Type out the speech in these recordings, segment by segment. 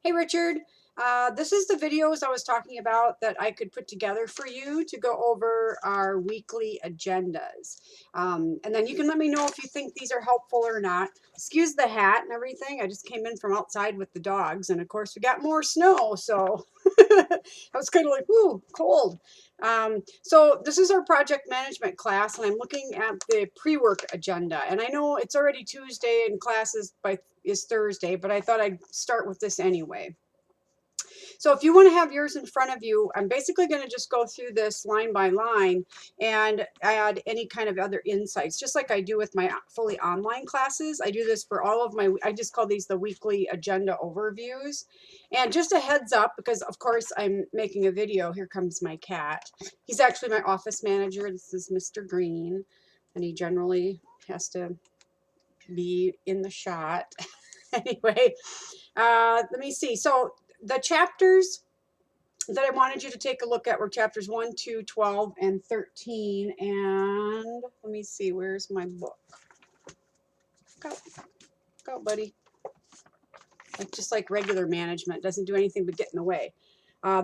Hey Richard, this is the videos I was talking about that I could put together for you to go over our weekly agendas. And then you can let me know if you think these are helpful or not. Excuse the hat and everything. I just came in from outside with the dogs, and of course we got more snow, so I was kind of like, ooh, cold. So this is our project management class, and I'm looking at the pre-work agenda. And I know it's already Tuesday and classes is Thursday, but I thought I'd start with this anyway. So if you want to have yours in front of you, I'm basically going to just go through this line by line and add any kind of other insights, just like I do with my fully online classes. I do this for all of my, I just call these the weekly agenda overviews. And just a heads up, because of course I'm making a video. Here comes my cat. He's actually my office manager. This is Mr. Green, and he generally has to be in the shot. Anyway, let me see. So the chapters that I wanted you to take a look at were chapters 1, 2, 12, and 13. And let me see, where's my book? Go, go, buddy. Like, just like regular management, doesn't do anything but get in the way.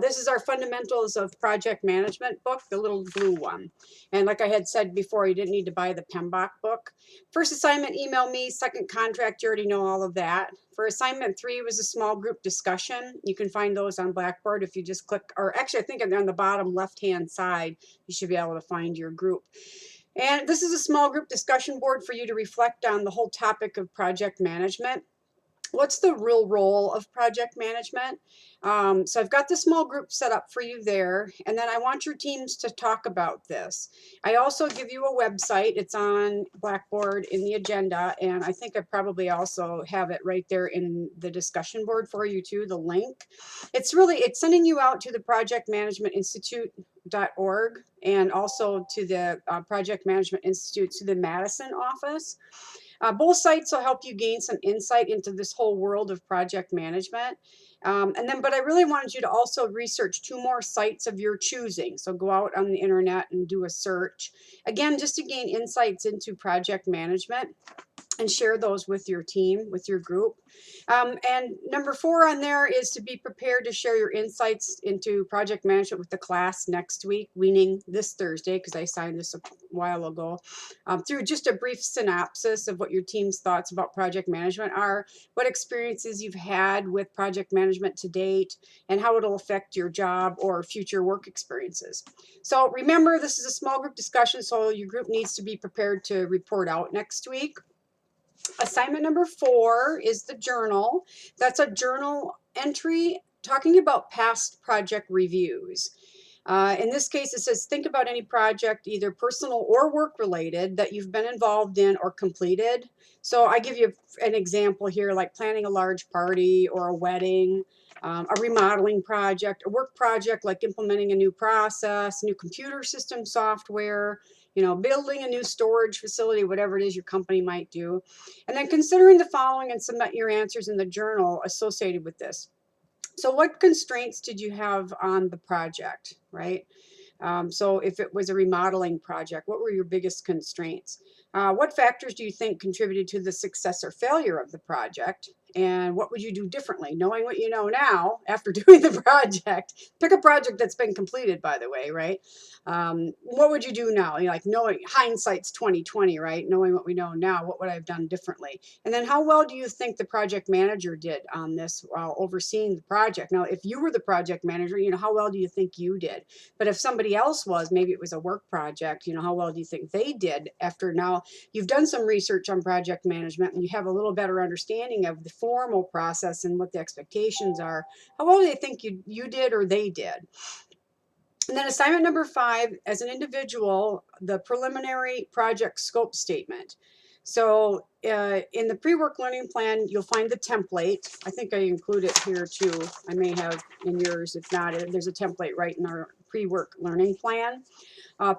This is our Fundamentals of Project Management book, the little blue one. And like I had said before, you didn't need to buy the PMBOK book. First assignment, email me. Second contract, you already know all of that. For assignment 3 was a small group discussion. You can find those on Blackboard if you just click, or actually I think on the bottom left-hand side, you should be able to find your group. And this is a small group discussion board for you to reflect on the whole topic of project management. What's the real role of project management? So I've got the small group set up for you there, and then I want your teams to talk about this. I also give you a website. It's on Blackboard in the agenda, and I think I probably also have it right there in the discussion board for you too, the link. It's sending you out to the Project Management Institute.org and also to the Project Management Institute, to the Madison office. Both sites will help you gain some insight into this whole world of project management. But I really wanted you to also research 2 more sites of your choosing. So go out on the internet and do a search. Again, just to gain insights into project management and share those with your team, with your group. And number 4 on there is to be prepared to share your insights into project management with the class next week, meaning this Thursday, because I signed this a while ago, through just a brief synopsis of what your team's thoughts about project management are, what experiences you've had with project management to date, and how it'll affect your job or future work experiences. So remember, this is a small group discussion, so your group needs to be prepared to report out next week. Assignment number 4 is the journal. That's a journal entry talking about past project reviews. In this case, it says, think about any project, either personal or work related, that you've been involved in or completed. So I give you an example here, like planning a large party or a wedding, a remodeling project, a work project like implementing a new process, new computer system software, building a new storage facility, whatever it is your company might do. And then considering the following and submit your answers in the journal associated with this. So what constraints did you have on the project, right? So if it was a remodeling project, what were your biggest constraints? What factors do you think contributed to the success or failure of the project? And what would you do differently, knowing what you know now after doing the project? Pick a project that's been completed, by the way, right? What would you do now? Like, knowing, hindsight's 2020, right? Knowing what we know now, what would I have done differently? And then how well do you think the project manager did on this while overseeing the project? Now, if you were the project manager, how well do you think you did? But if somebody else was, maybe it was a work project, how well do you think they did after now you've done some research on project management and you have a little better understanding of the formal process and what the expectations are? How well do they think you did or they did? And then assignment number 5, as an individual, the preliminary project scope statement. So in the pre-work learning plan, you'll find the template. I think I include it here too. I may have in yours. If not, there's a template right in our pre-work learning plan.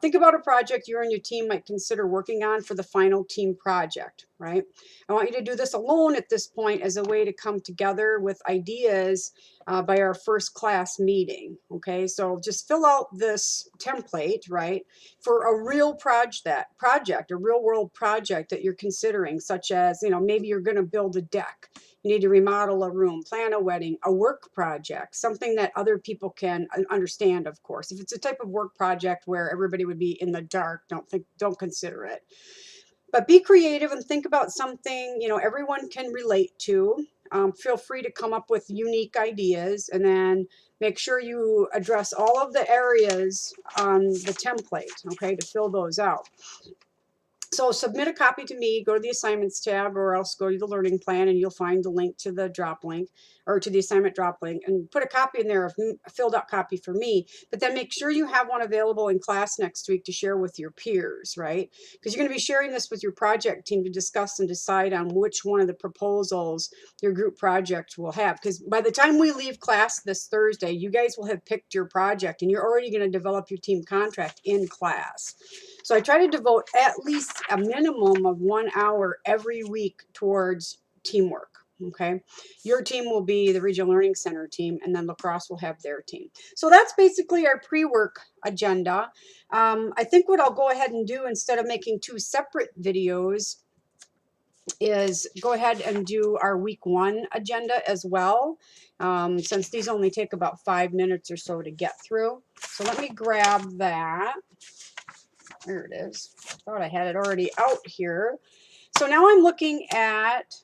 Think about a project you and your team might consider working on for the final team project. right? I want you to do this alone at this point as a way to come together with ideas by our first class meeting, okay? So just fill out this template, right, for a real project, a real world project that you're considering, such as, you know, maybe you're going to build a deck. You need to remodel a room, plan a wedding, a work project, something that other people can understand, of course. If it's a type of work project where everybody would be in the dark, don't consider it. But be creative and think about something, you know, everyone can relate to. Feel free to come up with unique ideas, and then make sure you address all of the areas on the template, okay, to fill those out. So submit a copy to me, go to the assignments tab, or else go to the learning plan and you'll find the link to the drop link, or to the assignment drop link, and put a copy in there, a filled out copy for me. But then make sure you have one available in class next week to share with your peers, right? Because you're going to be sharing this with your project team to discuss and decide on which one of the proposals your group project will have. Because by the time we leave class this Thursday, you guys will have picked your project and you're already going to develop your team contract in class. So I try to devote at least a minimum of 1 hour every week towards teamwork. Okay, your team will be the Regional Learning Center team, and then lacrosse will have their team. So that's basically our pre-work agenda. I think what I'll go ahead and do, instead of making 2 separate videos, is go ahead and do our week 1 agenda as well, since these only take about 5 minutes or so to get through. So let me grab that. There it is. I thought I had it already out here. So now I'm looking at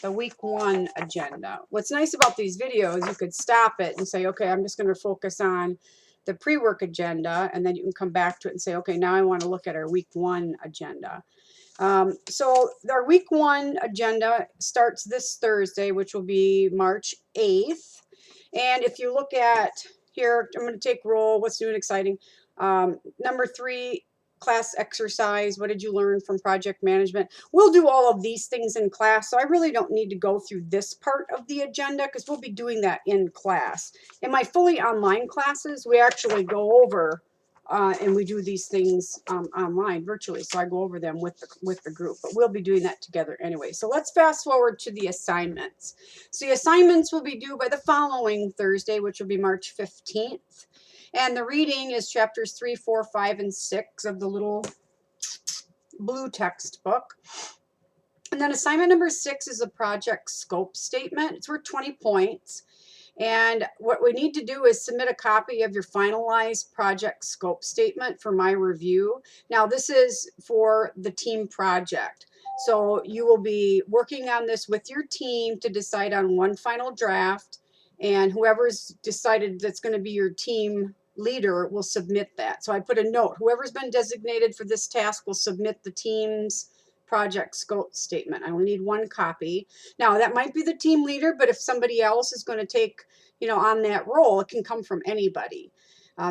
the week 1 agenda. What's nice about these videos, you could stop it and say, okay, I'm just going to focus on the pre-work agenda, and then you can come back to it and say, okay, now I want to look at our week 1 agenda. So our week 1 agenda starts this Thursday, which will be March 8th. And if you look at here, I'm going to take roll. What's new and exciting? Number 3, class exercise. What did you learn from project management? We'll do all of these things in class, so I really don't need to go through this part of the agenda because we'll be doing that in class. In my fully online classes, we actually go over and we do these things online, virtually. So I go over them with the group, but we'll be doing that together anyway. So let's fast forward to the assignments. So the assignments will be due by the following Thursday, which will be March 15th. And the reading is chapters 3, 4, 5, and 6 of the little blue textbook. And then assignment number 6 is a project scope statement. It's worth 20 points. And what we need to do is submit a copy of your finalized project scope statement for my review. Now, this is for the team project. So you will be working on this with your team to decide on one final draft, and whoever's decided that's going to be your team leader will submit that. So I put a note, whoever's been designated for this task will submit the team's project scope statement. I only need 1 copy. Now that might be the team leader, but if somebody else is going to take, you know, on that role, it can come from anybody.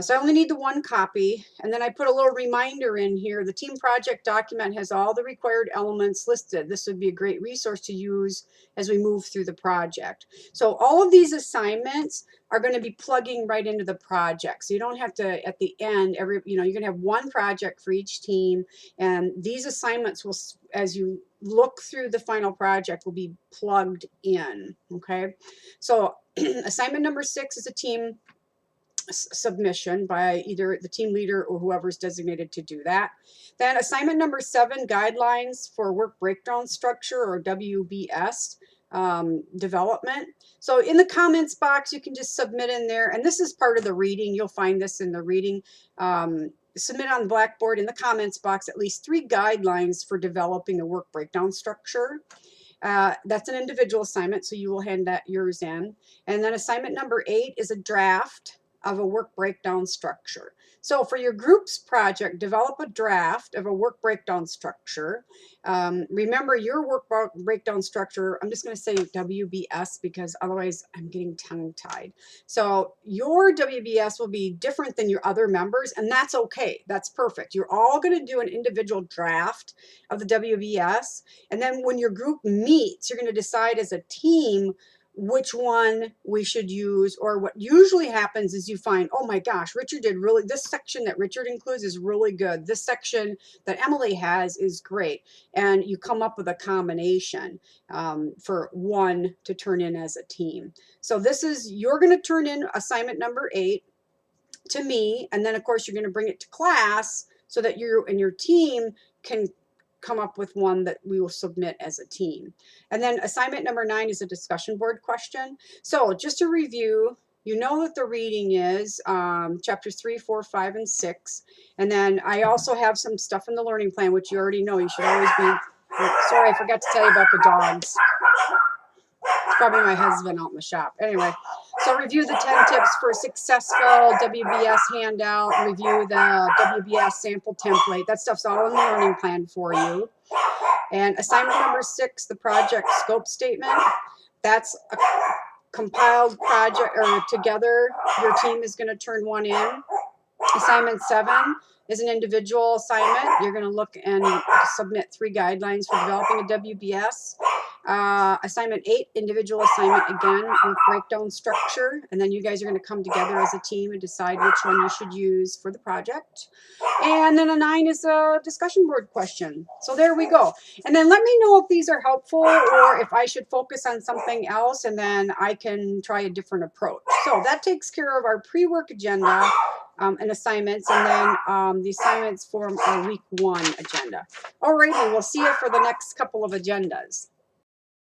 So I only need the 1 copy, and then I put a little reminder in here. The team project document has all the required elements listed. This would be a great resource to use as we move through the project. So all of these assignments are going to be plugging right into the project. So you don't have to, at the end, you're going to have 1 project for each team, and these assignments will, as you look through the final project, will be plugged in, okay? So assignment number 6 is a team submission by either the team leader or whoever's designated to do that. Then assignment number 7, guidelines for work breakdown structure, or WBS development. So in the comments box, you can just submit in there, and this is part of the reading. You'll find this in the reading. Submit on Blackboard in the comments box at least 3 guidelines for developing a work breakdown structure. That's an individual assignment, so you will hand that yours in. And then assignment number 8 is a draft of a work breakdown structure. So for your group's project, develop a draft of a work breakdown structure. Remember your work breakdown structure, I'm just going to say WBS because otherwise I'm getting tongue-tied. So your WBS will be different than your other members, and that's okay. That's perfect. You're all going to do an individual draft of the WBS, and then when your group meets, you're going to decide as a team which one we should use, or what usually happens is you find, oh my gosh, Richard did really, this section that Richard includes is really good. This section that Emily has is great. And you come up with a combination for one to turn in as a team. So this is, you're going to turn in assignment number 8 to me. And then of course you're going to bring it to class so that you and your team can come up with one that we will submit as a team. And then assignment number 9 is a discussion board question. So just to review, you know that the reading is chapters 3, 4, 5, and 6. And then I also have some stuff in the learning plan, which you already know. You should always be, sorry, I forgot to tell you about the dogs. It's probably my husband out in the shop. Anyway, so review the 10 tips for successful WBS handout, review the WBS sample template. That stuff's all in the learning plan for you. And assignment number 6, the project scope statement. That's a compiled project, or together your team is going to turn one in. Assignment 7 is an individual assignment. You're going to look and submit 3 guidelines for developing a WBS. Assignment 8, individual assignment again with breakdown structure, and then you guys are going to come together as a team and decide which one you should use for the project. And then a 9 is a discussion board question. So there we go. And then let me know if these are helpful or if I should focus on something else, and then I can try a different approach. So that takes care of our pre-work agenda and assignments, and then the assignments for our week 1 agenda. Alrighty, we'll see you for the next couple of agendas.